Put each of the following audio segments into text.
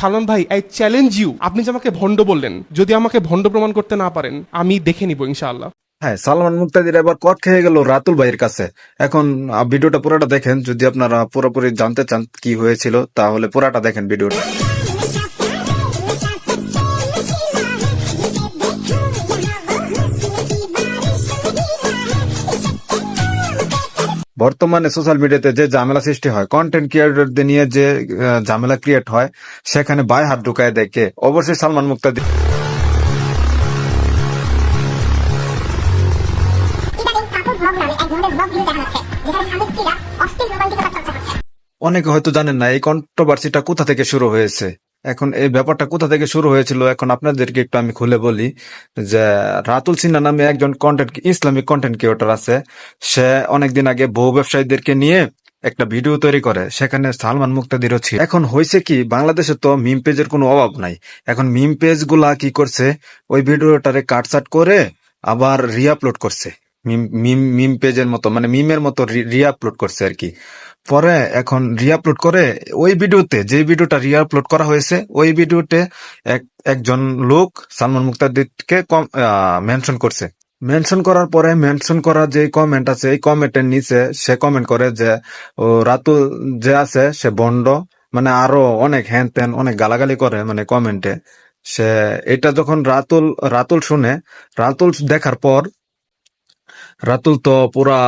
থানন ভাই, I challenge you, আপনি যে আমাকে ভণ্ড বললেন, যদি আমাকে ভণ্ড প্রমাণ করতে না পারেন, আমি দেখে নিব ইনশাআল্লাহ। হ্যাঁ, সালমান মুক্তাদির এবার কট খেয়ে গেল রাতুল ভাইয়ের কাছে। এখন ভিডিওটা পুরোটা দেখেন, যদি আপনারা পুরোপুরি জানতে চান কি হয়েছিল তাহলে পুরোটা দেখেন ভিডিওটা। বর্তমানে সোশ্যাল মিডিয়াতে যে ঝামেলা সৃষ্টি হয়, কন্টেন্ট ক্রিয়েটরদের নিয়ে যে ঝামেলা ক্রিয়েট হয়, সেখানে বাই হাত ঢুকায় দেখে অবশ্যই সালমান মুক্তাদি অনেকে হয়তো জানেন না এই কন্ট্রোভার্সিটা কোথা থেকে শুরু হয়েছে। এখন এই ব্যাপারটা কোথা থেকে শুরু হয়েছিল এখন আপনাদেরকে একটু আমি খুলে বলি যে রাতুল সিনহা নামে একজন ইসলামিক কন্টেন্ট ক্রিয়েটর আছে। সে অনেকদিন আগে বউ ব্যবসায়ীদেরকে নিয়ে একটা ভিডিও তৈরি করে, সেখানে সালমান মুক্তাদিরও ছিল। এখন হয়েছে কি, বাংলাদেশে তো মিম পেজের কোনো অভাব নাই। এখন মিম পেজ গুলা কি করছে, ওই ভিডিওটারে কাটছাট করে আবার রিআপলোড করছে। মিম মিম মিম পেজের মতো, মানে মিমের মতো রিআপলোড করছে আর কি। পরে এখন রিআপলোড করে ওই ভিডিওতে, যে ভিডিওটা রিআপলোড করা হয়েছে, ওই ভিডিওতে একজন লোক সালমান মুক্তাদিরকে মেনশন করছে। মেনশন করার পরে মেনশন করা যে কমেন্ট আছে, এই কমেন্টের নিচে সে কমেন্ট করে যে ও রাতুল যে আছে সে বন্ড, মানে আরো অনেক হ্যান ত্যান অনেক গালাগালি করে মানে কমেন্টে। সে এটা যখন রাতুল শুনে, রাতুল দেখার পর রাতুল তো পুরা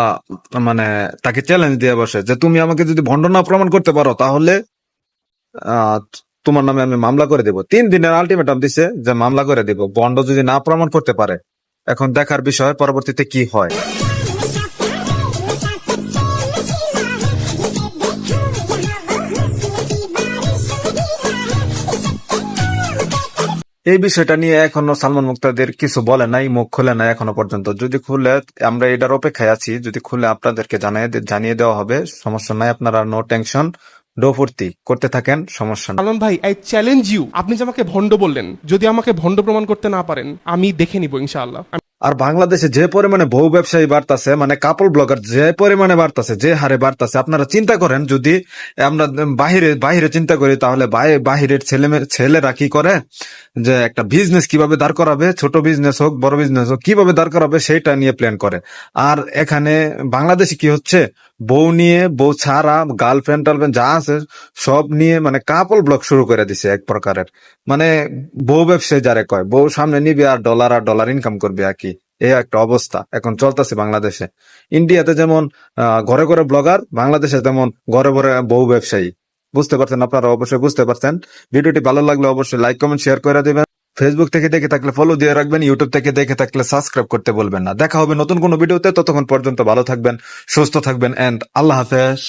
মানে তাকে চ্যালেঞ্জ দিয়ে বসে যে তুমি আমাকে যদি ভণ্ড না প্রমাণ করতে পারো তাহলে আহ, তোমার নামে আমি মামলা করে দেব। 3 দিনের আলটিমেটাম দিছে যে মামলা করে দেব ভণ্ড যদি না প্রমাণ করতে পারে। এখন দেখার বিষয় পরবর্তীতে কি হয়। এই বিষয়টা নিয়ে এখনো সালমান মুক্তাদির কিছু বলে নাই, মুখ খুলে নাই এখনো পর্যন্ত। যদি খুলে, আমরা এটার অপেক্ষায় আছি, যদি খুলে আপনাদেরকে জানিয়ে দেওয়া হবে। সমস্যা নাই, আপনারা নো টেনশন, ডো ফুর্তি করতে থাকেন, সমস্যা নাই। থানন ভাই, আই চ্যালেঞ্জ ইউ, আপনি যে আমাকে ভণ্ড বললেন, যদি আমাকে ভণ্ড প্রমাণ করতে না পারেন, আমি দেখে নিব ইনশাআল্লাহ। আর বাংলাদেশে যে পরিমাণে বহু ব্যবসায়ী বাড়তাছে, মানে কাপল ব্লগার যে পরিমাণে বাড়তাছে, যে হারে বাড়তাছে, আপনারা চিন্তা করেন। যদি আমরা বাহিরে চিন্তা করি তাহলে বাহিরের ছেলেরা কি করে যে একটা বিজনেস কিভাবে দাঁড় করাবে, ছোট বিজনেস হোক বড় বিজনেস হোক, কিভাবে দাঁড় করাবে সেটা নিয়ে প্ল্যান করে। আর এখানে বাংলাদেশে কি হচ্ছে, বউ নিয়ে, বউ ছাড়া গার্লফ্রেন্ড টার্লফ্রেন্ড যা আছে সব নিয়ে মানে কাপল ব্লগ শুরু করে দিছে এক প্রকারের। মানে বউ ব্যবসায়ী যারে কয়, বউ সামনে নিবে আর ডলার ইনকাম করবে আর কি। এই একটা অবস্থা এখন চলতেছে বাংলাদেশে। ইন্ডিয়াতে যেমন ঘরে ঘরে ব্লগার, বাংলাদেশে তেমন ঘরে ঘরে বউ ব্যবসায়ী। বুঝতে পারছেন আপনারা, অবশ্যই বুঝতে পারছেন। ভিডিওটি ভালো লাগলে অবশ্যই লাইক কমেন্ট শেয়ার করে দিবেন। ফেসবুক থেকে দেখে থাকলে ফলো দিয়ে রাখবেন, ইউটিউব থেকে দেখে থাকলে সাবস্ক্রাইব করতে বলবেন না। দেখা হবে নতুন কোনো ভিডিওতে, ততক্ষণ পর্যন্ত ভালো থাকবেন, সুস্থ থাকবেন, এন্ড আল্লাহ হাফেজ।